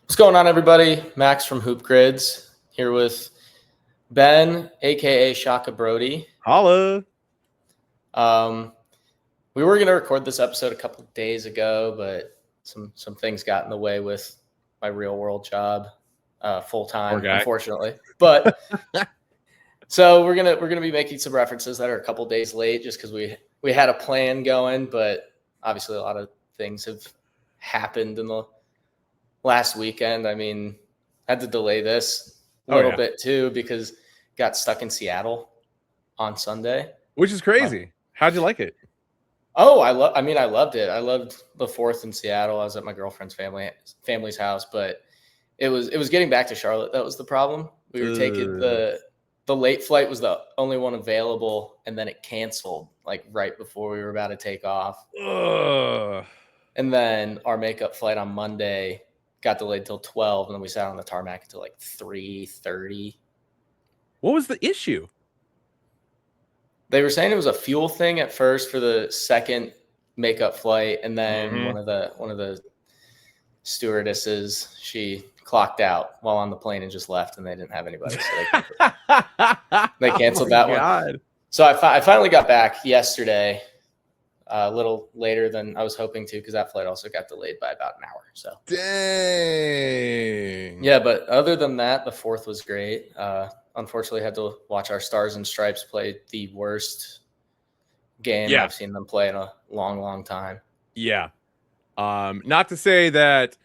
What's going on, everybody? Max from Hoop Grids here with Ben, aka Shaka Brody. Holla. We were going to record this episode a couple of days ago, but some things got in the way with my real world job, full time, unfortunately. But so we're gonna be making some references that are a couple days late, just because we had a plan going, but obviously a lot of things have happened in the last weekend. I mean, had to delay this a little bit too because got stuck in Seattle on Sunday, which is crazy. How'd you like it? Oh, I loved it. I loved the 4th in Seattle. I was at my girlfriend's family's house, but it was getting back to Charlotte that was the problem. We were taking the late flight was the only one available, and then it canceled like right before we were about to take off. And then our makeup flight on Monday got delayed till 12, and then we sat on the tarmac until like 3:30. What was the issue? They were saying it was a fuel thing at first for the second makeup flight, and then one of the stewardesses, she clocked out while on the plane and just left, and they didn't have anybody, so they canceled that one. So I finally got back yesterday, a little later than I was hoping to, because that flight also got delayed by about an hour. So dang. Yeah, but other than that, the 4th was great. Unfortunately, had to watch our Stars and Stripes play the worst game I've seen them play in a long, long time. Yeah. Not to say that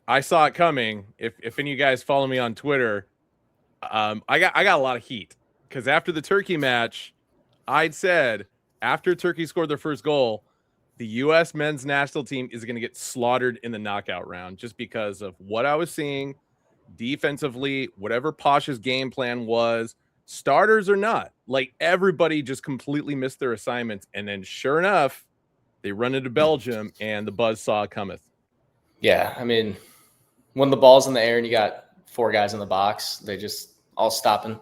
I saw it coming. If any of you guys follow me on Twitter, I got a lot of heat because after the Turkey match, I'd said after Turkey scored their first goal, the U.S. men's national team is going to get slaughtered in the knockout round just because of what I was seeing defensively, whatever Pasha's game plan was, starters or not. Like, everybody just completely missed their assignments. And then sure enough, they run into Belgium and the buzzsaw cometh. Yeah, I mean, when the ball's in the air and you got 4 guys in the box, they just all stop and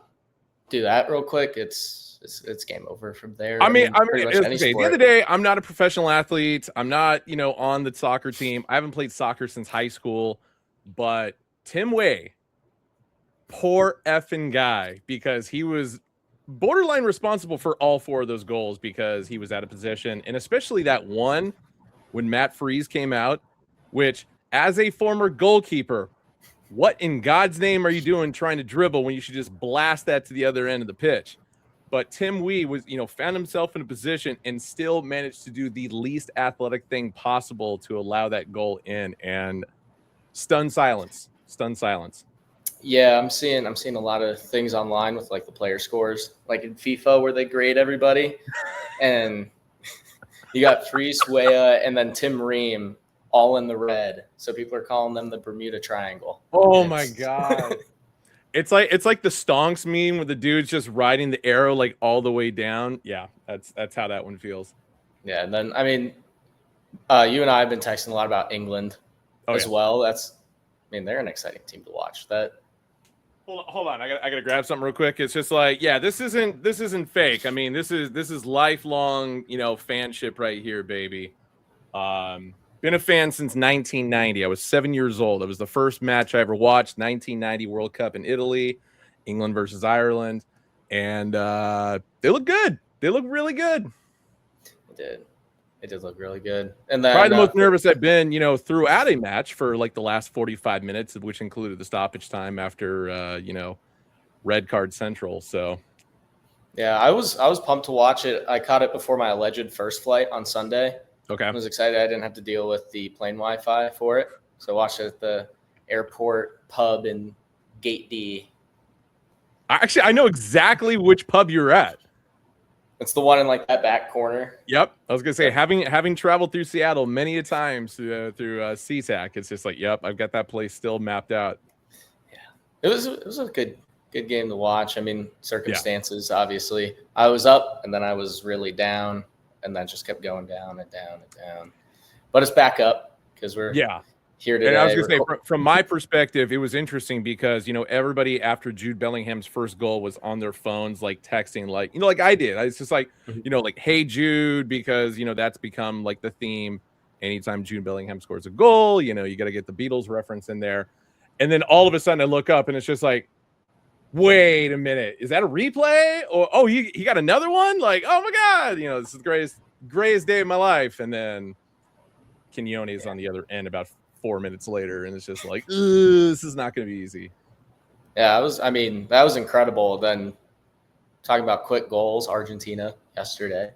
do that real quick. It's game over from there. I mean, at the end of the day, I'm not a professional athlete. I'm not, on the soccer team. I haven't played soccer since high school, but Tim Way, poor effing guy, because he was borderline responsible for all 4 of those goals because he was out of position. And especially that one when Matt Freese came out, which as a former goalkeeper, what in God's name are you doing trying to dribble when you should just blast that to the other end of the pitch? But Tim Wee was, found himself in a position and still managed to do the least athletic thing possible to allow that goal in, and stunned silence. Yeah, I'm seeing a lot of things online with like the player scores, like in FIFA where they grade everybody, and you got Freese, Weah, and then Tim Ream all in the red. So people are calling them the Bermuda Triangle. Oh my God. It's like the Stonks meme where the dude's just riding the arrow like all the way down. Yeah, that's how that one feels. Yeah, and then I mean, you and I have been texting a lot about England as well. They're an exciting team to watch. Hold on, I gotta grab something real quick. It's just like, this isn't fake. I mean, this is lifelong, fanship right here, baby. Been a fan since 1990. I was 7 years old. It was the first match I ever watched. 1990 World Cup in Italy, England versus Ireland, and they look good. They look really good. It did look really good. And then probably the most nervous I've been, throughout a match for like the last 45 minutes, which included the stoppage time after, red card central. So, yeah, I was pumped to watch it. I caught it before my alleged first flight on Sunday. Okay. I was excited. I didn't have to deal with the plane Wi-Fi for it. So I watched it at the airport pub in Gate D. Actually, I know exactly which pub you're at. It's the one in like that back corner. Yep. I was going to say, having traveled through Seattle many a times through SeaTac, it's just like, yep, I've got that place still mapped out. Yeah. It was a good game to watch. I mean, circumstances, obviously. I was up and then I was really down. And that just kept going down and down and down. But it's back up because we're here today. And I was going to say, from my perspective, it was interesting because, everybody after Jude Bellingham's first goal was on their phones, like texting, like, like I did. It's just like, like, hey, Jude, because, that's become like the theme. Anytime Jude Bellingham scores a goal, you got to get the Beatles reference in there. And then all of a sudden I look up and it's just like, wait a minute, is that a replay? Or, oh, he got another one? Like, oh my God, this is the greatest day of my life. And then Quinones is on the other end about 4 minutes later. And it's just like, this is not going to be easy. Yeah, that was incredible. Then talking about quick goals, Argentina yesterday.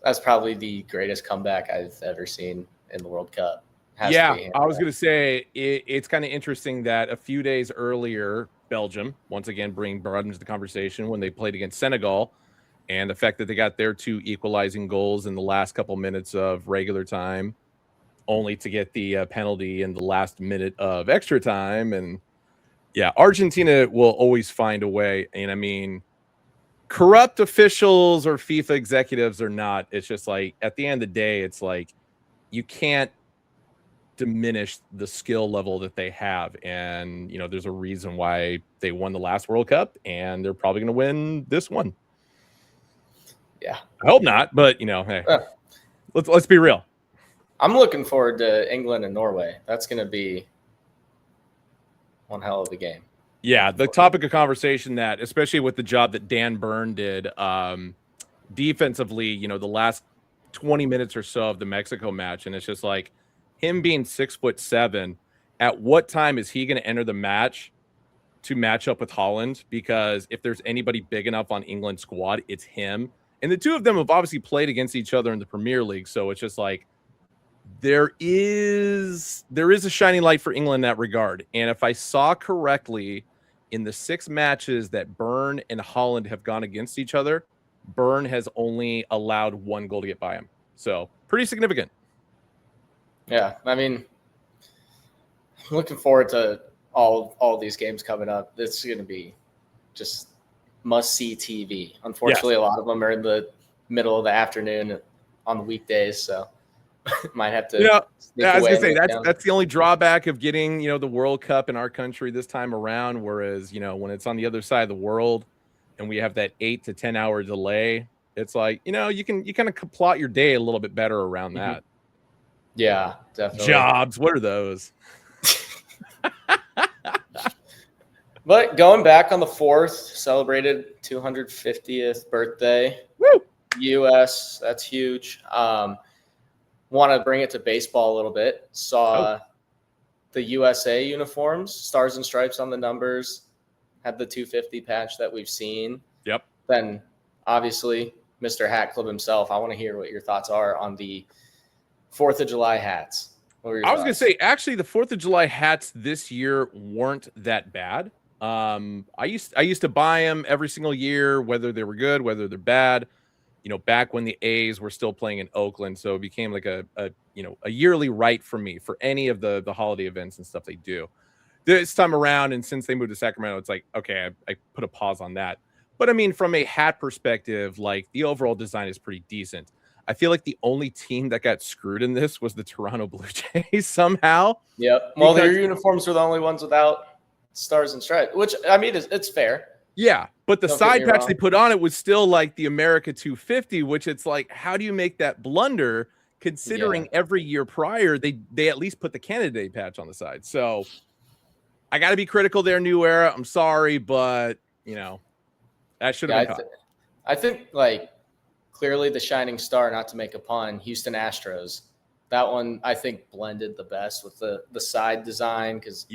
That's probably the greatest comeback I've ever seen in the World Cup. Yeah, I was going to say it's kind of interesting that a few days earlier, Belgium, once again, brought into the conversation when they played against Senegal, and the fact that they got their 2 equalizing goals in the last couple minutes of regular time, only to get the penalty in the last minute of extra time. And yeah, Argentina will always find a way. And I mean, corrupt officials or FIFA executives or not, it's just like, at the end of the day, it's like, you can't diminish the skill level that they have. And, there's a reason why they won the last World Cup, and they're probably going to win this one. Yeah. I hope not, but, hey, let's be real. I'm looking forward to England and Norway. That's going to be one hell of a game. Yeah, the topic of conversation that, especially with the job that Dan Burn did defensively, the last 20 minutes or so of the Mexico match, and it's just like, him being 6'7", at what time is he going to enter the match to match up with Holland? Because if there's anybody big enough on England's squad, it's him. And the two of them have obviously played against each other in the Premier League, so it's just like there is a shining light for England in that regard. And if I saw correctly, in the 6 matches that Burn and Holland have gone against each other, Burn has only allowed 1 goal to get by him. So pretty significant. Yeah, I mean, I'm looking forward to all these games coming up. It's going to be just must-see TV. Unfortunately, yes. A lot of them are in the middle of the afternoon on the weekdays, so might have to. Yeah, I was going to say that's the only drawback of getting the World Cup in our country this time around. Whereas when it's on the other side of the world and we have that 8 to 10 hour delay, it's like you kind of plot your day a little bit better around that. Yeah, definitely. Jobs, what are those? But going back on the 4th, celebrated 250th birthday. Woo! U.S., that's huge. Want to bring it to baseball a little bit. Saw the USA uniforms, stars and stripes on the numbers, had the 250 patch that we've seen. Yep. Then, obviously, Mr. Hat Club himself, I want to hear what your thoughts are on the 4th of July hats. I was going to say, actually, the 4th of July hats this year weren't that bad. I used to buy them every single year, whether they were good, whether they're bad, back when the A's were still playing in Oakland. So it became like a yearly right for me for any of the holiday events and stuff they do. This time around, and since they moved to Sacramento, it's like, okay, I put a pause on that. But I mean, from a hat perspective, like the overall design is pretty decent. I feel like the only team that got screwed in this was the Toronto Blue Jays somehow. Yep. Well, their uniforms were the only ones without stars and stripes, which, I mean, it's fair. Yeah, but the side patch they put on it was still like the America 250, which it's like, how do you make that blunder considering every year prior they at least put the Canada Day patch on the side? So I got to be critical there, New Era. I'm sorry, but, that should have been caught. I think, like, clearly the shining star, not to make a pun, Houston Astros. That one, I think, blended the best with the side design because,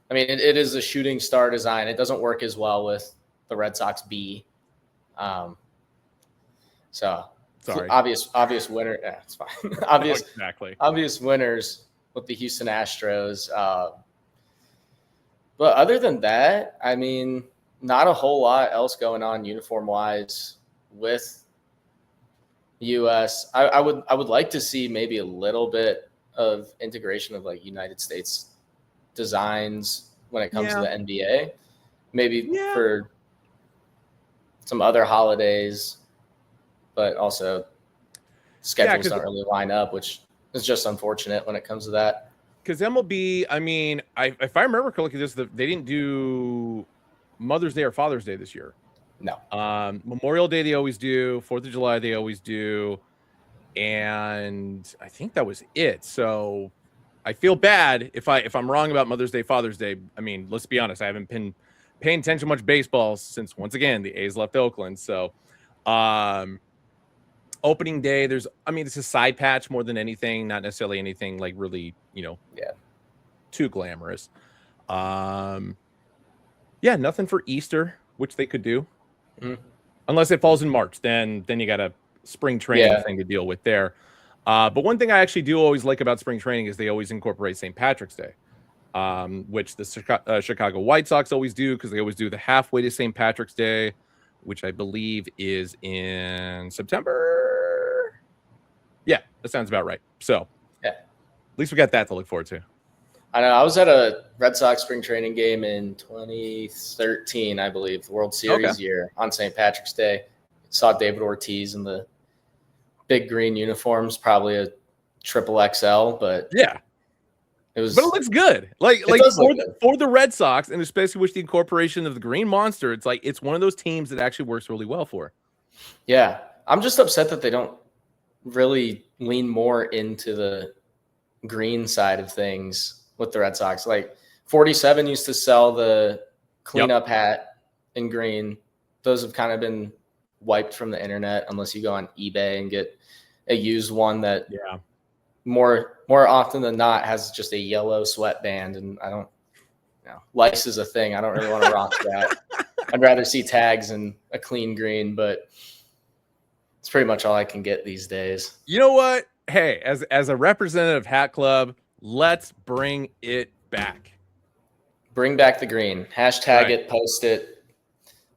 I mean, it is a shooting star design. It doesn't work as well with the Red Sox B. So, sorry. Obvious winner. Yeah, it's fine. Obvious winners with the Houston Astros. But other than that, I mean, not a whole lot else going on uniform-wise with U.S. I would like to see maybe a little bit of integration of like United States designs when it comes to the NBA, maybe for some other holidays, but also schedules don't really line up, which is just unfortunate when it comes to that. Because MLB, I mean, if I remember correctly, they didn't do Mother's Day or Father's Day this year. No. Memorial Day they always do. 4th of July they always do. And I think that was it. So I feel bad if I'm wrong about Mother's Day, Father's Day. I mean, let's be honest. I haven't been paying attention to much baseball since, once again, the A's left Oakland. So, opening day, it's a side patch more than anything, not necessarily anything like really, too glamorous. Nothing for Easter, which they could do. Mm-hmm. Unless it falls in March, then you got a spring training thing to deal with there. But one thing I actually do always like about spring training is they always incorporate St. Patrick's Day, which the Chicago White Sox always do, because they always do the halfway to St. Patrick's Day, which I believe is in September. Yeah, that sounds about right. So at least we got that to look forward to. I know. I was at a Red Sox spring training game in 2013, I believe, the World Series year on St. Patrick's Day. Saw David Ortiz in the big green uniforms, probably a triple XL, but it looks good. For the Red Sox, and especially with the incorporation of the Green Monster, it's one of those teams that actually works really well for. Yeah, I'm just upset that they don't really lean more into the green side of things with the Red Sox. Like 47 used to sell the cleanup hat in green. Those have kind of been wiped from the internet unless you go on eBay and get a used one that more often than not has just a yellow sweatband. And I don't, lice is a thing. I don't really want to rock that. I'd rather see tags and a clean green, but it's pretty much all I can get these days. You know what? Hey, as a representative of Hat Club, let's bring it back. Bring back the green. Hashtag it, post it,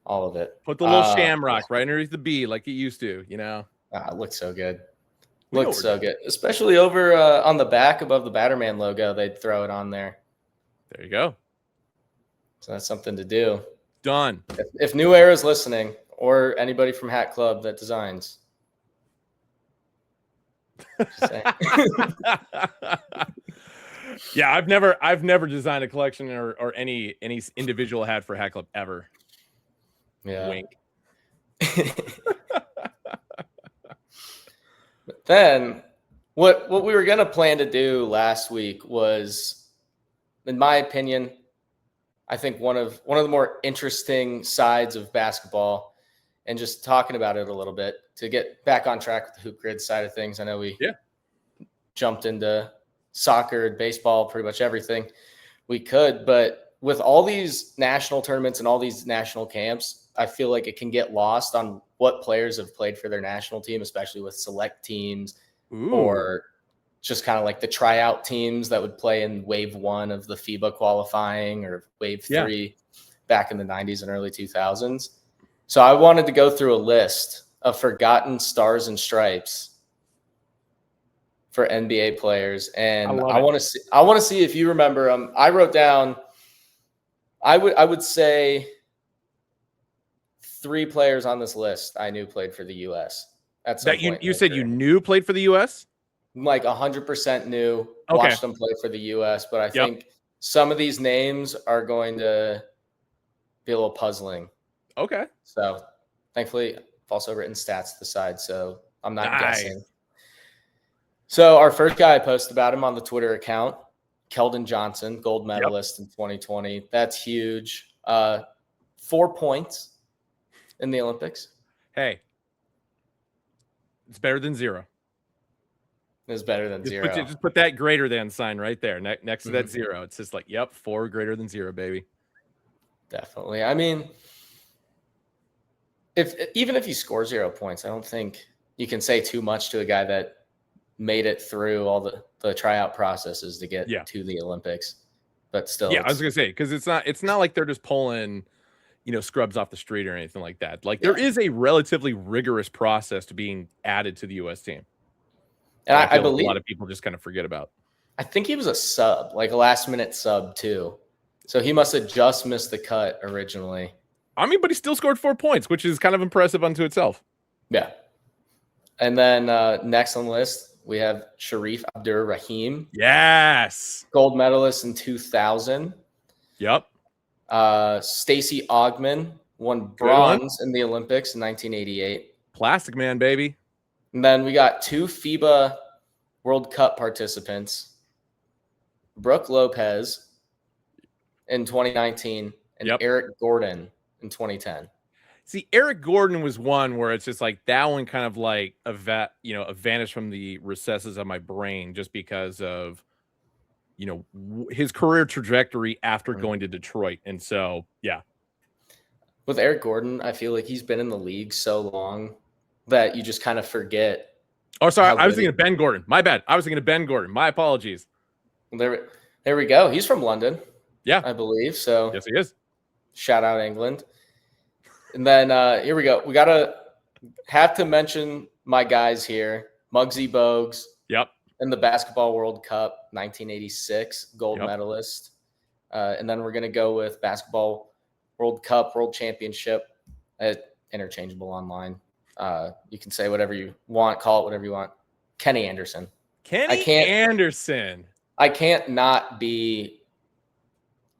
all of it. Put the little shamrock right underneath the B like it used to, It looks so good. Looks so good. Especially over on the back above the Batterman logo, they'd throw it on there. There you go. So that's something to do. Done. If New Era is listening, or anybody from Hat Club that designs. Yeah, I've never designed a collection or any individual hat for Hat Club ever. Yeah. Wink. But then what we were gonna plan to do last week was, in my opinion, I think one of the more interesting sides of basketball, and just talking about it a little bit to get back on track with the Hoop Grid side of things. I know we jumped into soccer, baseball, pretty much everything we could, but with all these national tournaments and all these national camps, I feel like it can get lost on what players have played for their national team, especially with select teams or just kind of like the tryout teams that would play in wave 1 of the FIBA qualifying or wave 3 back in the 90s and early 2000s. So I wanted to go through a list of forgotten stars and stripes for NBA players, and I want to see if you remember them. I wrote down, I would say 3 players on this list I knew played for the U.S. At some point. You said you knew played for the U.S.? Like 100% knew, watched them play for the U.S., but I think some of these names are going to be a little puzzling. Okay. So thankfully, I've also written stats to the side, so I'm not guessing. So our first guy I posted about him on the Twitter account, Keldon Johnson, gold medalist in 2020. That's huge. 4 points in the Olympics. Hey, it's better than 0. It's better than 0. Just put that greater than sign right there next to that 0. It's just like, 4 greater than 0, baby. Definitely. I mean, even if you score 0 points, I don't think you can say too much to a guy that made it through all the tryout processes to get to the Olympics. But still, I was gonna say, because it's not like they're just pulling, scrubs off the street or anything like that. Like there is a relatively rigorous process to being added to the U.S. team. And I believe a lot of people just kind of forget about. I think he was a sub, like a last-minute sub too. So he must have just missed the cut originally. I mean, but he still scored 4 points, which is kind of impressive unto itself. Yeah. And then next on the list, we have Sharif Abdur-Rahim. Yes. Gold medalist in 2000. Yep. Stacey Augmon won bronze in the Olympics in 1988. Plastic Man, baby. And then we got 2 FIBA World Cup participants. Brooke Lopez in 2019 and Eric Gordon in 2010. See, Eric Gordon was one where it's just like that one kind of like vanished from the recesses of my brain just because of, his career trajectory after going to Detroit. And so, yeah. With Eric Gordon, I feel like he's been in the league so long that you just kind of forget. Oh, sorry. I was thinking of Ben Gordon. My bad. I was thinking of Ben Gordon. My apologies. There we go. He's from London. Yeah. I believe so. Yes, he is. Shout out England. And then here we go. We have to mention my guys here. Muggsy Bogues. Yep. In the Basketball World Cup, 1986, gold medalist. And then we're going to go with Basketball World Cup, World Championship, interchangeable online. You can say whatever you want, call it whatever you want. Kenny Anderson. Anderson. I can't not be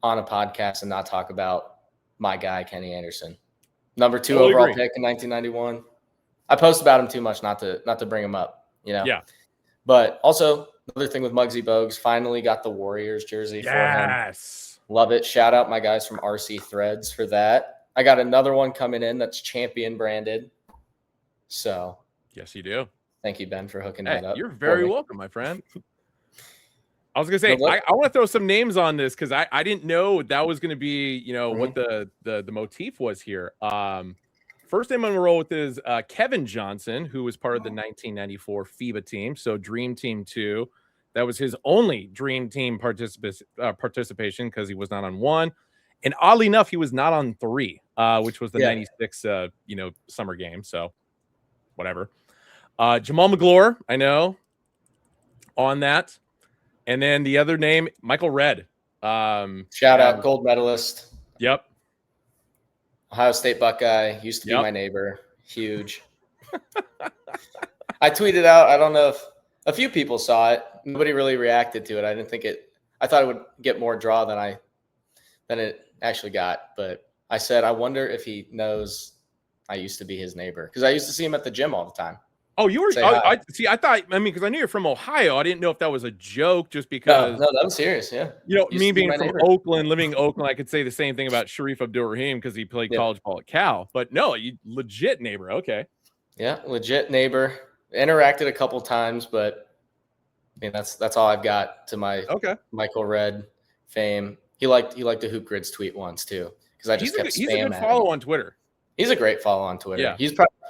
on a podcast and not talk about my guy, Kenny Anderson. Number 2 overall pick in 1991. I post about him too much not to bring him up, Yeah. But also another thing with Muggsy Bogues, finally got the Warriors jersey for him. Yes. Love it. Shout out my guys from RC Threads for that. I got another one coming in that's champion branded. So yes, you do. Thank you, Ben, for hooking that up. You're very welcome, my friend. I was gonna say I want to throw some names on this because I didn't know that was gonna be what the motif was here. First name I'm gonna roll with is Kevin Johnson, who was part of the 1994 FIBA team, so Dream Team 2. That was his only Dream Team participation because he was not on 1, and oddly enough, he was not on 3, which was the 96 summer game. So whatever. Jamal McGlure, I know on that. And then the other name, Michael Redd. Shout out, gold medalist. Yep. Ohio State Buckeye, used to be my neighbor. Huge. I tweeted out, I don't know if a few people saw it. Nobody really reacted to it. I thought it would get more draw than it actually got. But I said, I wonder if he knows I used to be his neighbor. Because I used to see him at the gym all the time. Oh, you were. Because I knew you're from Ohio. I didn't know if that was a joke, just because. No, that was serious. Yeah. Me being from Oakland, living in Oakland, I could say the same thing about Sharif Abdul-Rahim because he played college ball at Cal. But no, you legit neighbor. Okay. Yeah, legit neighbor. Interacted a couple times, but I mean that's all I've got to my Michael Redd fame. He liked the Hoop Grids tweet once too because I just kept spamming. He's a good follow on Twitter. He's a great follow on Twitter. Yeah.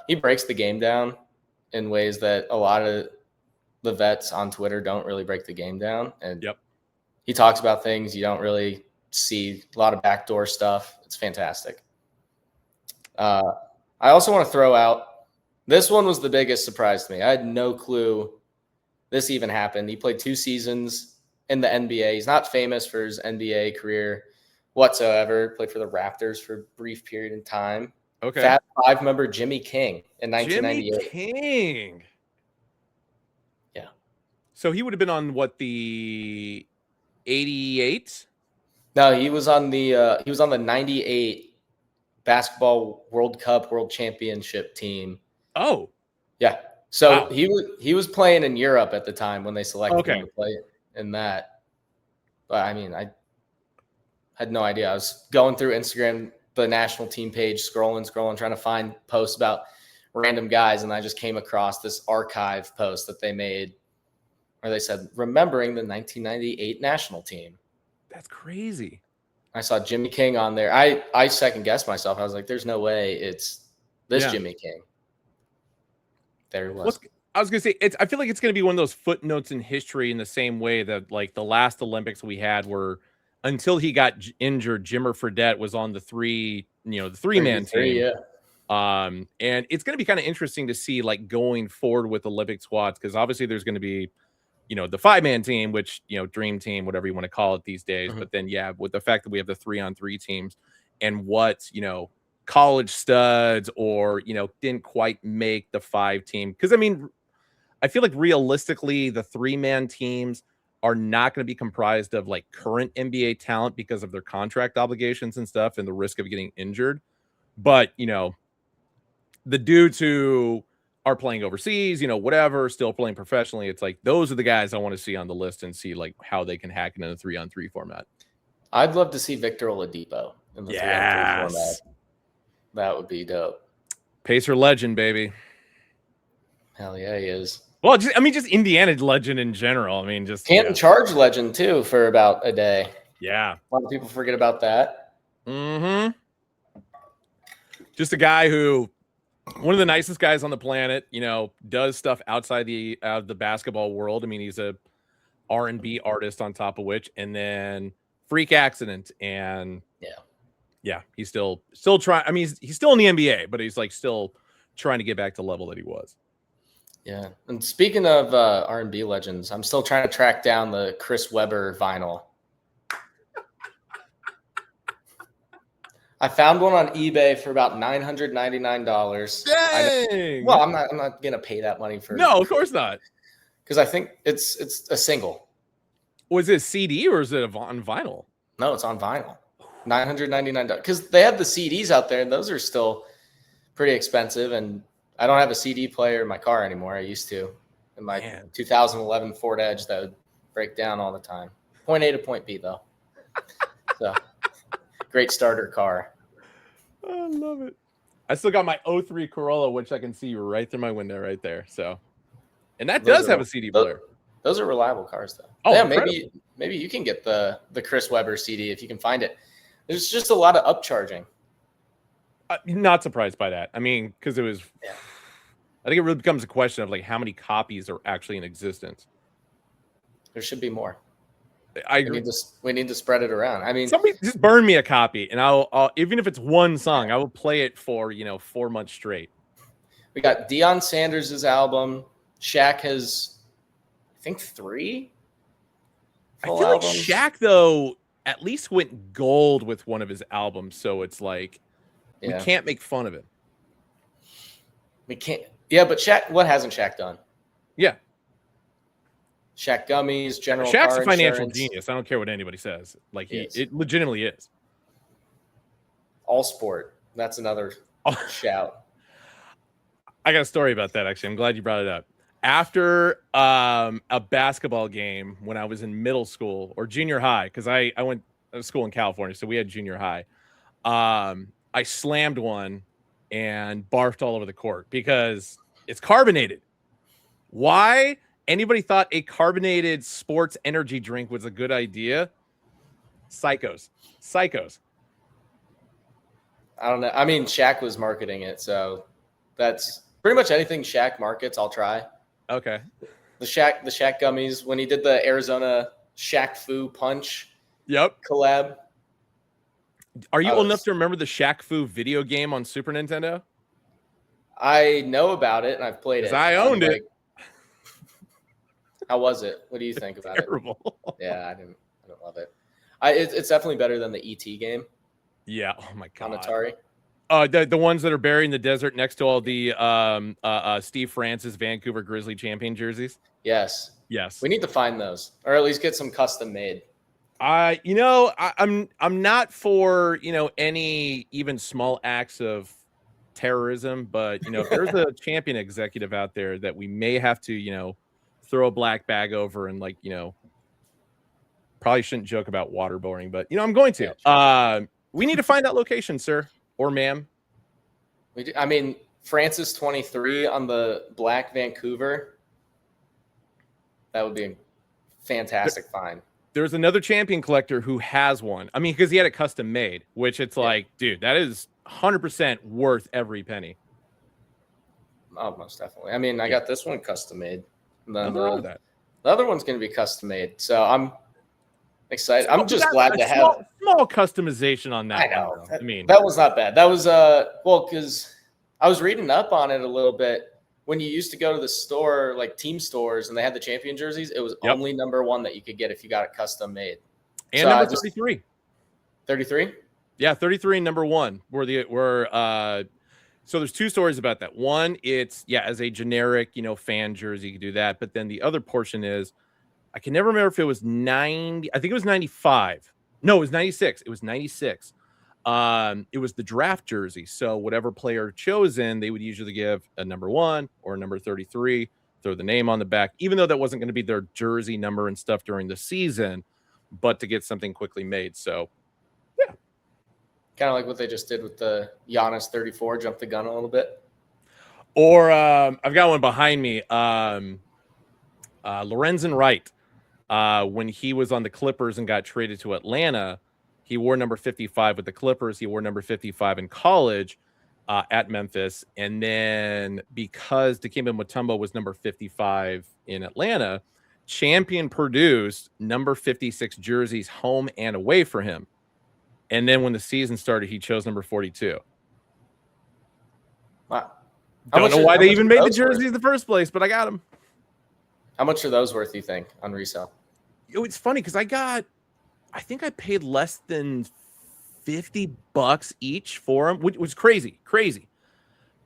He breaks the game down in ways that a lot of the vets on Twitter don't really break the game down. And he talks about things you don't really see, a lot of backdoor stuff. It's fantastic. I also want to throw out, this one was the biggest surprise to me. I had no clue this even happened. He played 2 seasons in the NBA. He's not famous for his NBA career whatsoever. Played for the Raptors for a brief period in time. Okay. Fab 5 member Jimmy King in 1998. Jimmy King. Yeah. So he would have been on the 88? No, he was on the 98 Basketball World Cup World Championship team. Oh. Yeah. So he was playing in Europe at the time when they selected him to play in that. But I mean, I had no idea. I was going through Instagram, the national team page, scrolling, trying to find posts about random guys, and I just came across this archive post that they made where they said, remembering the 1998 national team. That's crazy. I saw Jimmy King on there. I second guessed myself. I was like, there's no way it's this Jimmy King. There he was. I was going to say, I feel like it's going to be one of those footnotes in history in the same way that like the last Olympics we had were, until he got injured, Jimmer Fredette was on the three-man team. Yeah. And it's going to be kind of interesting to see like going forward with Olympic squads, because obviously there's going to be, the 5-man team, which, dream team, whatever you want to call it these days. But then, with the fact that we have the 3-on-3 teams and what, college studs or, didn't quite make the 5 team. Because, I mean, I feel like realistically, the 3-man teams are not going to be comprised of like current NBA talent because of their contract obligations and stuff and the risk of getting injured. But, the dudes who are playing overseas, whatever, still playing professionally. It's like those are the guys I want to see on the list and see like how they can hack it in a 3-on-3 format. I'd love to see Victor Oladipo in the 3-on-3 format. That would be dope. Pacer legend, baby. Hell yeah, he is. Well, just Indiana legend in general. Just Canton Charge legend too for about a day. Yeah, a lot of people forget about that. Mm-hmm. Just a guy who, one of the nicest guys on the planet. Does stuff outside the basketball world. He's a R&B artist on top of which, and then freak accident, and yeah, he's still trying. He's still in the NBA, but he's like still trying to get back to the level that he was. Yeah, and speaking of R&B legends, I'm still trying to track down the Chris Webber vinyl. I found one on eBay for about $999. Dang! Well, I'm not gonna pay that money for. No, of course not. Because I think it's a single. Was it a CD or is it on vinyl? No, it's on vinyl. $999. Because they have the CDs out there, and those are still pretty expensive. And I don't have a CD player in my car anymore. I used to. In my 2011 Ford Edge, that would break down all the time. Point A to point B, though. So, great starter car. I love it. I still got my 03 Corolla, which I can see right through my window right there. So, and that does have a CD player. Those are reliable cars, though. Oh, yeah, maybe you can get the Chris Webber CD if you can find it. There's just a lot of upcharging. Not surprised by that. Because it was. Yeah. I think it really becomes a question of like how many copies are actually in existence. There should be more. I agree. We need to spread it around. Somebody just burn me a copy, and I'll even if it's one song, I will play it for 4 months straight. We got Deion Sanders' album. Shaq has, I think, 3. I feel albums. Like Shaq though at least went gold with one of his albums, so it's like we can't make fun of it. We can't. Yeah, but Shaq, what hasn't Shaq done? Yeah. Shaq Gummies, General Shaq's Car a financial Insurance. Genius. I don't care what anybody says. Like it legitimately is. All Sport. That's another shout. I got a story about that, actually. I'm glad you brought it up. After a basketball game when I was in middle school or junior high, because I went to school in California, so we had junior high. I slammed one and barfed all over the court because it's carbonated. Why anybody thought a carbonated sports energy drink was a good idea? Psychos. I don't know. Shaq was marketing it, so that's pretty much anything Shaq markets, I'll try. Okay. The Shaq Gummies, when he did the Arizona Shaq Fu Punch collab. Are you old enough to remember the Shaq Fu video game on Super Nintendo? I know about it, and I've played it. I owned it. How was it? What do you think about Terrible. it? Yeah, I didn't love it. It's definitely better than the ET game. Yeah. Oh my god. On Atari. The ones that are buried in the desert next to all the Steve Francis Vancouver Grizzly champion jerseys. Yes. Yes. We need to find those, or at least get some custom made. I'm not for any even small acts of terrorism, but if there's a champion executive out there that we may have to throw a black bag over and probably shouldn't joke about waterboarding, but I'm going to. Yeah, sure. We need to find that location, sir or ma'am. We do. Francis 23 on the black Vancouver. That would be a fantastic find. There's another champion collector who has one. Because he had it custom made, which it's like, dude, that is 100% worth every penny. Oh, most definitely. I got this one custom made. Nothing wrong with that. The other one's going to be custom made, so I'm excited. I'm just glad to have small customization on that. I know. One. That was not bad. That was because I was reading up on it a little bit. When you used to go to the store, like team stores, and they had the champion jerseys, it was only number 1 that you could get if you got it custom made. And so number 33. 33? Yeah, 33 and number 1 were so there's 2 stories about that. One, it's as a generic, fan jersey, you can do that. But then the other portion is, I can never remember if it was 90. I think it was 95. No, it was 96. It was 96. It was the draft jersey. So whatever player chosen, they would usually give a number 1 or a number 33, throw the name on the back, even though that wasn't going to be their jersey number and stuff during the season, but to get something quickly made. So, yeah. Kind of like what they just did with the Giannis 34, jump the gun a little bit. Or I've got one behind me. Lorenzen Wright, when he was on the Clippers and got traded to Atlanta, he wore number 55 with the Clippers. He wore number 55 in college at Memphis. And then because Dikembe Mutombo was number 55 in Atlanta, Champion produced number 56 jerseys home and away for him. And then when the season started, he chose number 42. Wow. Don't know why they even made the jerseys in the first place, but I got them. How much are those worth, you think, on resale? It's funny because I think I paid less than $50 each for them, which was crazy,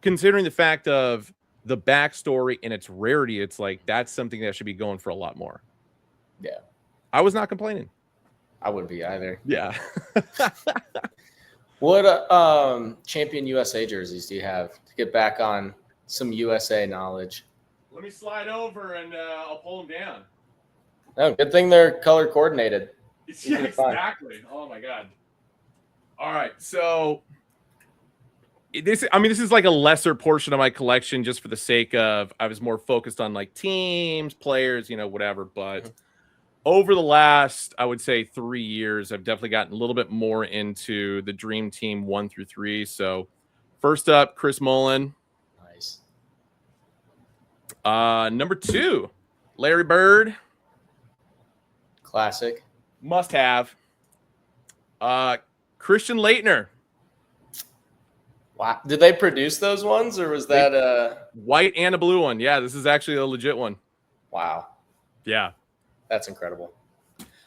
considering the fact of the backstory and its rarity. It's like that's something that should be going for a lot more. Yeah, I was not complaining. I wouldn't be either. Yeah. What Champion USA jerseys do you have to get back on some USA knowledge? Let me slide over and I'll pull them down. Oh, good thing they're color coordinated. Yeah, exactly. Oh my God. All right, so this is like a lesser portion of my collection, just for the sake of I was more focused on like teams, players, whatever. But over the last, I would say 3 years, I've definitely gotten a little bit more into the Dream Team 1 through 3. So first up, Chris Mullin. Nice. Number 2, Larry Bird. Classic. Must have. Christian Laettner. Wow. Did they produce those ones, or was that a white and a blue one? Yeah, this is actually a legit one. Wow. Yeah. That's incredible.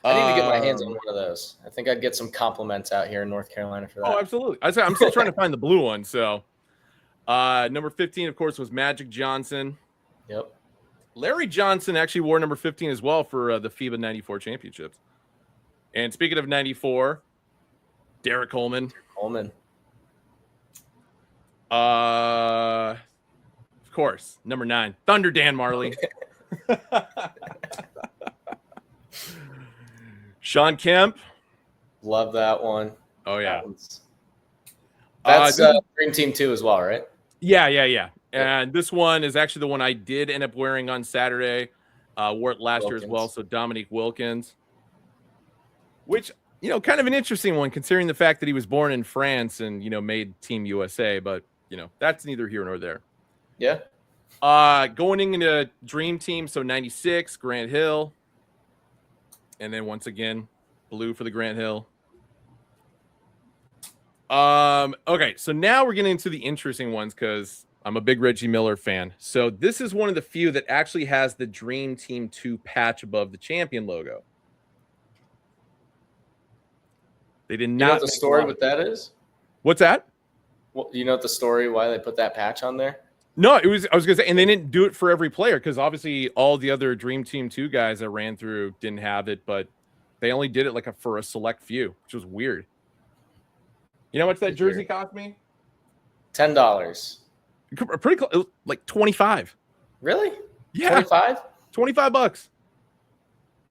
I need to get my hands on one of those. I think I'd get some compliments out here in North Carolina for that. Oh, absolutely. I'm still trying to find the blue one. So number 15, of course, was Magic Johnson. Yep. Larry Johnson actually wore number 15 as well for the FIBA 94 championships. And speaking of 94, Derek Coleman. Of course, number 9, Thunder Dan Marley. Sean Kemp. Love that one. Oh, yeah. That's Dream Team 2 as well, right? Yeah. And this one is actually the one I did end up wearing on Saturday. Wore it last year as well. So Dominique Wilkins, which, kind of an interesting one considering the fact that he was born in France and, made Team USA. But, that's neither here nor there. Yeah. Going into Dream Team. So 96, Grant Hill. And then once again, blue for the Grant Hill. Okay, so now we're getting into the interesting ones because I'm a big Reggie Miller fan. So this is one of the few that actually has the Dream Team 2 patch above the champion logo. They did not. You know what the story with that is? What's that? Well, you know what the story why they put that patch on there? No, I was going to say, and they didn't do it for every player because obviously all the other Dream Team 2 guys that ran through didn't have it, but they only did it for a select few, which was weird. You know how much that jersey cost me? $10. Pretty close, like 25. Really? Yeah. 25? $25. Wow.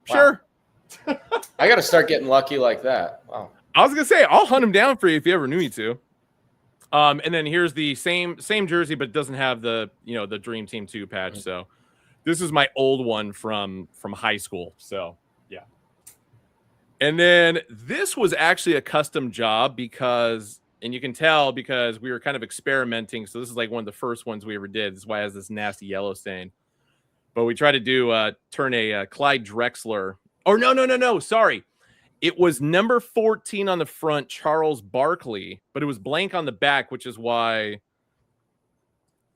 Sure. I got to start getting lucky like that. Wow. I was going to say, I'll hunt him down for you if you ever knew me to. And then here's the same jersey, but it doesn't have the the Dream Team 2 patch. Mm-hmm. So this is my old one from high school. So yeah. And then this was actually a custom job because, and you can tell because we were kind of experimenting. So this is like one of the first ones we ever did. This is why it has this nasty yellow stain. But we tried to do turn a Clyde Drexler. Or no. Sorry. It was number 14 on the front, Charles Barkley, but it was blank on the back, which is why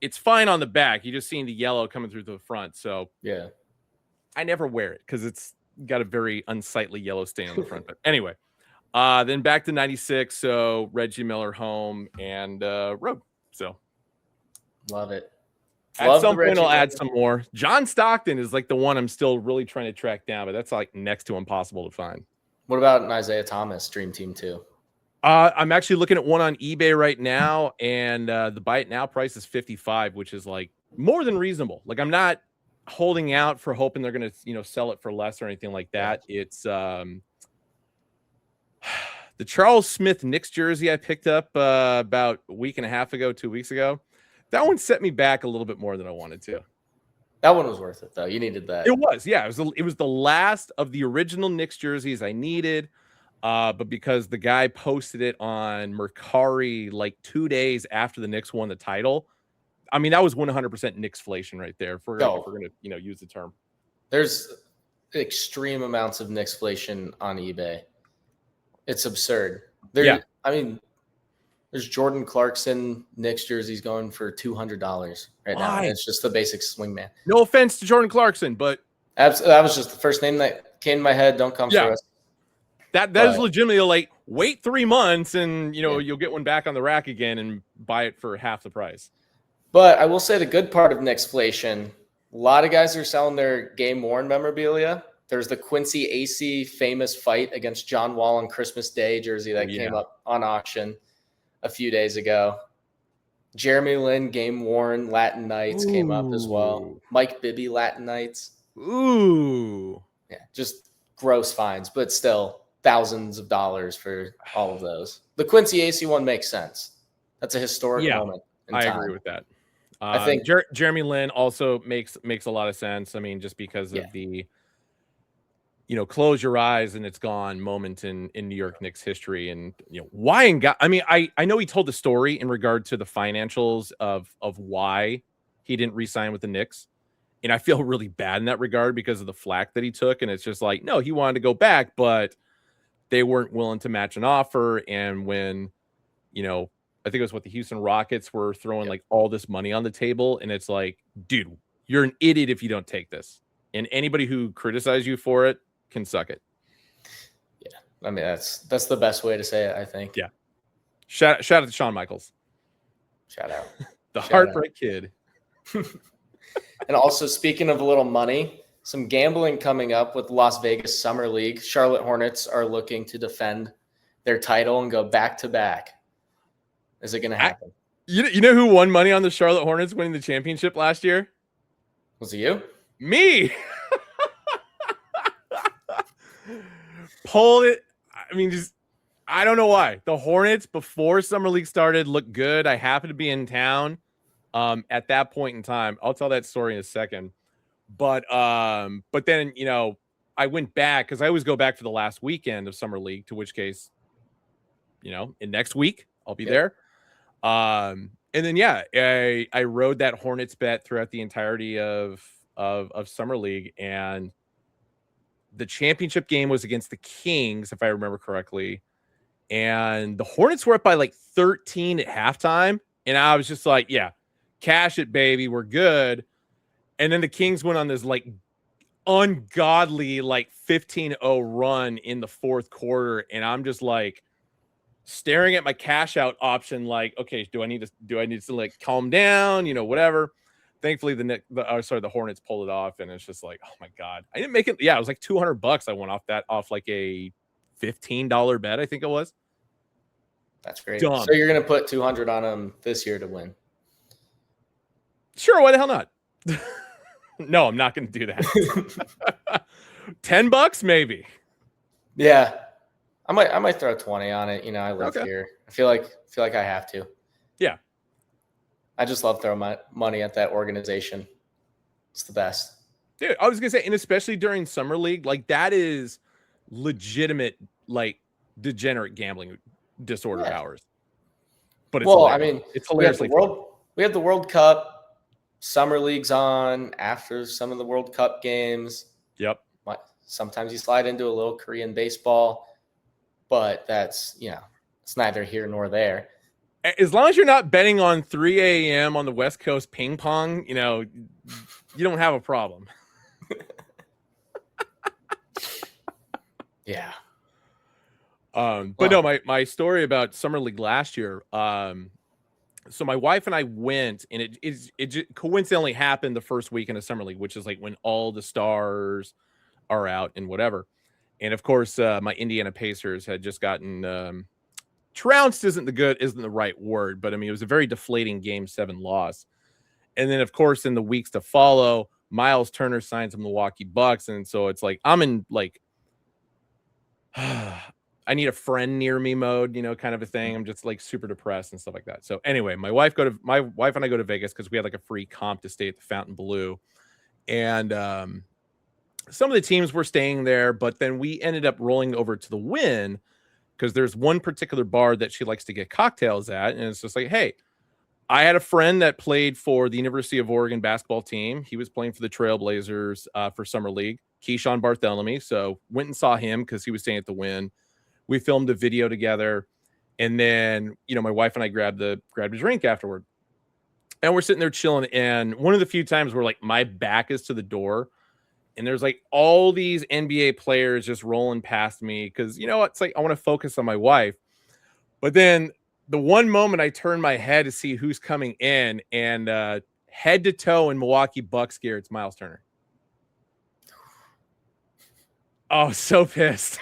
it's fine on the back. You just seeing the yellow coming through the front. So yeah, I never wear it because it's got a very unsightly yellow stain on the front. But anyway, then back to 96. So Reggie Miller home and road. So love it. At some point, I'll add some more. John Stockton is like the one I'm still really trying to track down, but that's like next to impossible to find. What about an Isaiah Thomas Dream Team 2? I'm actually looking at one on eBay right now, and the buy it now price is 55, which is like more than reasonable. Like, I'm not holding out for hoping they're going to, sell it for less or anything like that. Yeah. It's the Charles Smith Knicks jersey I picked up about a week and a half ago, 2 weeks ago. That one set me back a little bit more than I wanted to. That one was worth it, though. You needed that. It was, yeah. It was the last of the original Knicks jerseys I needed. But because the guy posted it on Mercari like 2 days after the Knicks won the title, I mean, that was 100% Knicksflation right there. If we're going to, use the term. There's extreme amounts of Knicksflation on eBay. It's absurd. I mean, there's Jordan Clarkson Knicks jerseys going for $200 right now. And it's just the basic swingman. No offense to Jordan Clarkson, but that was just the first name that came in my head. Don't come for us. That is legitimately like, wait 3 months and, you'll get one back on the rack again and buy it for half the price. But I will say the good part of Knicksflation, a lot of guys are selling their game-worn memorabilia. There's the Quincy AC famous fight against John Wall on Christmas Day jersey that came up on auction a few days ago. Jeremy Lin game-worn Latin Knights came up as well. Mike Bibby Latin Knights. Ooh. Yeah, just gross finds, but still thousands of dollars for all of those. The Quincy AC one makes sense. That's a historic moment in time. I agree with that. I think Jeremy Lin also makes a lot of sense. I mean, just because of the, close your eyes and it's gone moment in New York Knicks history. And, why and God, I mean, I know he told the story in regard to the financials of why he didn't re-sign with the Knicks. And I feel really bad in that regard because of the flack that he took. And it's just like, no, he wanted to go back, but they weren't willing to match an offer. And when, I think it was what the Houston Rockets were throwing like all this money on the table. And it's like, dude, you're an idiot if you don't take this. And anybody who criticizes you for it can suck it. Yeah. I mean, that's the best way to say it, I think. Yeah. Shout out to Shawn Michaels. Shout out. The Heartbreak Kid. And also, speaking of a little money, some gambling coming up with Las Vegas Summer League. Charlotte Hornets are looking to defend their title and go back-to-back. Is it going to happen? You know who won money on the Charlotte Hornets winning the championship last year? Was it you? Me. Pulled it. I mean, I don't know why. The Hornets, before Summer League started, looked good. I happened to be in town at that point in time. I'll tell that story in a second. But then, I went back because I always go back for the last weekend of Summer League, to which case, in next week, I'll be there. And then, I rode that Hornets bet throughout the entirety of Summer League. And the championship game was against the Kings, if I remember correctly. And the Hornets were up by like 13 at halftime. And I was just like, yeah, cash it, baby. We're good. And then the Kings went on this like ungodly like 15-0 run in the fourth quarter. And I'm just like staring at my cash out option, like, okay, do I need to like calm down, whatever. Thankfully, the Hornets pulled it off, and it's just like, oh my God, I didn't make it. Yeah, it was like $200. I went off like a $15 bet, I think it was. That's great. Dumb. So you're gonna put 200 on them this year to win? Sure, why the hell not? No, I'm not gonna do that. $10 maybe. Yeah, I might throw 20 on it. I live here. I feel like I have to. Yeah. I just love throwing my money at that organization. It's the best. Dude, I was going to say, and especially during Summer League, like that is legitimate, like degenerate gambling disorder hours. But it's hilarious. I mean, it's hilariously we have the World Cup, Summer League's on after some of the World Cup games. Yep. Sometimes you slide into a little Korean baseball, but that's, it's neither here nor there. As long as you're not betting on 3 a.m. on the West Coast ping pong, you don't have a problem. Yeah. But no, my story about Summer League last year. So my wife and I went, and it just coincidentally happened the first weekend of Summer League, which is like when all the stars are out and whatever. And of course, my Indiana Pacers had just gotten trounced isn't the right word, but I mean, it was a very deflating Game 7 loss. And then, of course, in the weeks to follow, Miles Turner signs with Milwaukee Bucks. And so it's like, I'm in like, I need a friend near me mode, kind of a thing. I'm just like super depressed and stuff like that. So anyway, my wife and I go to Vegas because we had like a free comp to stay at the Fontainebleau. And some of the teams were staying there, but then we ended up rolling over to the Wynn because there's one particular bar that she likes to get cocktails at. And it's just like, hey, I had a friend that played for the University of Oregon basketball team. He was playing for the Trailblazers for Summer League, Keyshawn Bartholomew. So went and saw him because he was staying at the Wynn. We filmed a video together. And then, my wife and I grabbed a drink afterward. And we're sitting there chilling. And one of the few times where like my back is to the door and there's like all these NBA players just rolling past me because, it's like I want to focus on my wife. But then the one moment I turn my head to see who's coming in and head to toe in Milwaukee Bucks gear, it's Miles Turner. Oh, so pissed.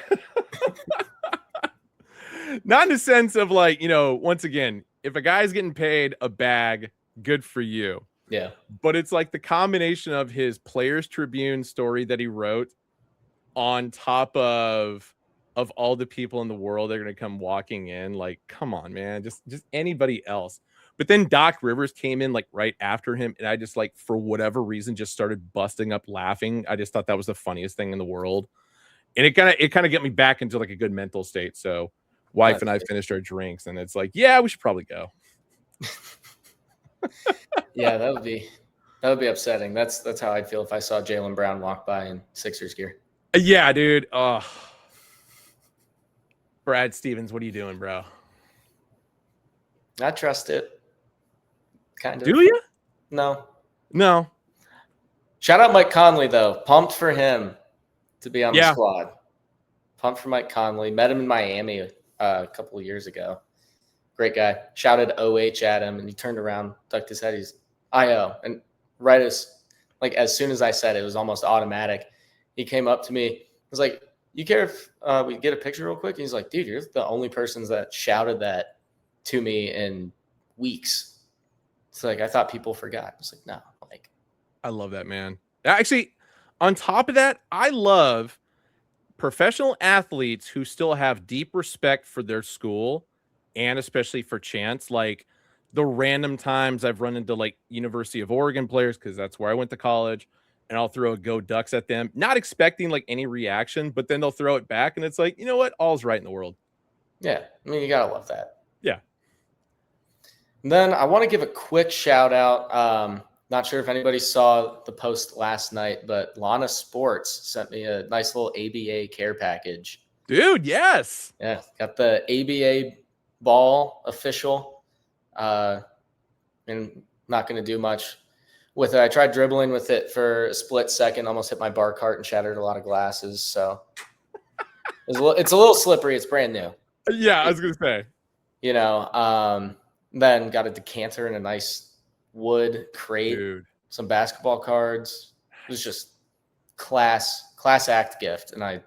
Not in the sense of like, once again, if a guy's getting paid a bag, good for you. Yeah. But it's like the combination of his Players Tribune story that he wrote on top of all the people in the world that are going to come walking in. Like, come on, man, just anybody else. But then Doc Rivers came in like right after him. And I just like, for whatever reason, just started busting up laughing. I just thought that was the funniest thing in the world. And it kind of get me back into like a good mental state. So wife and I finished our drinks and it's like, yeah, we should probably go. Yeah, that would be upsetting. That's how I'd feel if I saw Jaylen Brown walk by in Sixers gear. Yeah, dude. Oh, Brad Stevens, what are you doing, bro? I trust it. Kind of. Do you? No. Shout out Mike Conley though. Pumped for him to be on the squad. Pumped for Mike Conley. Met him in Miami a couple of years ago. Great guy. Shouted OH at him, and he turned around, ducked his head. He's IO. And right as soon as I said it, it was almost automatic. He came up to me. Was like, "You care if we get a picture real quick?" And he's like, "Dude, you're the only person that shouted that to me in weeks." It's like I thought people forgot. I was like, no. Like, I love that, man. Actually, on top of that, I love professional athletes who still have deep respect for their school. And especially for Chance, like the random times I've run into like University of Oregon players, because that's where I went to college, and I'll throw a Go Ducks at them, not expecting like any reaction, but then they'll throw it back. And it's like, you know what? All's right in the world. Yeah. I mean, you got to love that. Yeah. And then I want to give a quick shout out. Not sure if anybody saw the post last night, but Lana Sports sent me a nice little ABA care package. Dude, yes. Yeah. Got the ABA ball official, and not going to do much with it. I tried dribbling with it for a split second, almost hit my bar cart and shattered a lot of glasses. So it's a little slippery. It's brand new. Yeah, I was going to say. Then got a decanter and a nice wood crate, dude. Some basketball cards. It was just class act gift, and I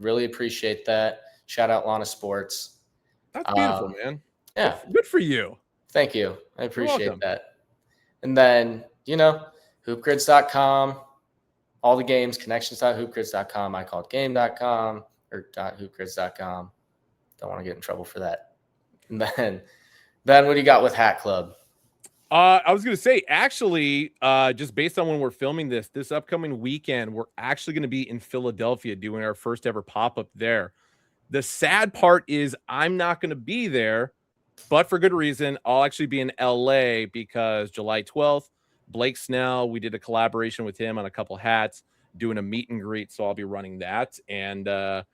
really appreciate that. Shout out Lana Sports. That's beautiful, man. Yeah. Good for you. Thank you. I appreciate that. And then, hoopgrids.com, all the games, connections.hoopgrids.com. I call it game.com or .hoopgrids.com. Don't want to get in trouble for that. And then what do you got with Hat Club? I was going to say, actually, just based on when we're filming this upcoming weekend, we're actually going to be in Philadelphia doing our first ever pop-up there. The sad part is I'm not going to be there, but for good reason. I'll actually be in LA because July 12th, Blake Snell, we did a collaboration with him on a couple hats, doing a meet and greet. So I'll be running that. And the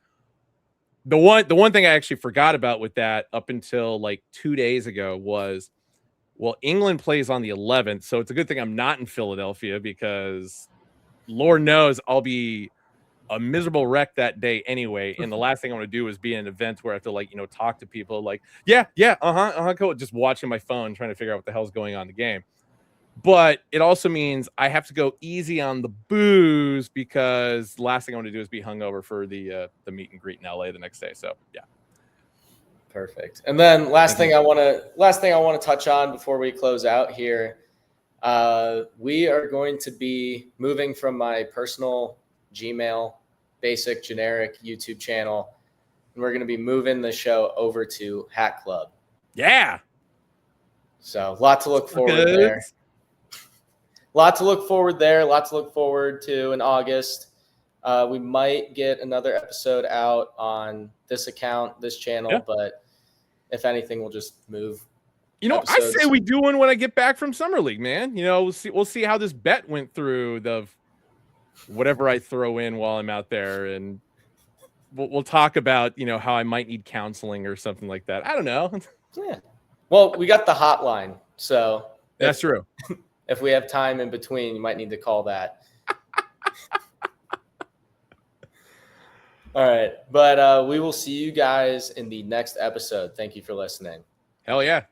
one thing I actually forgot about with that up until like 2 days ago was, well, England plays on the 11th. So it's a good thing I'm not in Philadelphia because Lord knows I'll be a miserable wreck that day anyway. And the last thing I want to do is be in an event where I have to talk to people like, cool. Just watching my phone, trying to figure out what the hell's going on in the game. But it also means I have to go easy on the booze because the last thing I want to do is be hungover for the meet and greet in LA the next day. So yeah. Perfect. And then last thing I want to touch on before we close out here. We are going to be moving from my personal Gmail, basic generic YouTube channel, and we're going to be moving the show over to Hat Club. Yeah. So lot to look forward there. Lot to look forward there. Lot to look forward to in August. We might get another episode out on this account, this channel, but if anything, we'll just move. I say we do one when I get back from Summer League, man. We'll see how this bet went through the whatever I throw in while I'm out there, and we'll talk about how I might need counseling or something like that. I don't know. Yeah. Well, we got the hotline, so that's true. If we have time in between, you might need to call that. All right. But we will see you guys in the next episode. Thank you for listening. Hell yeah.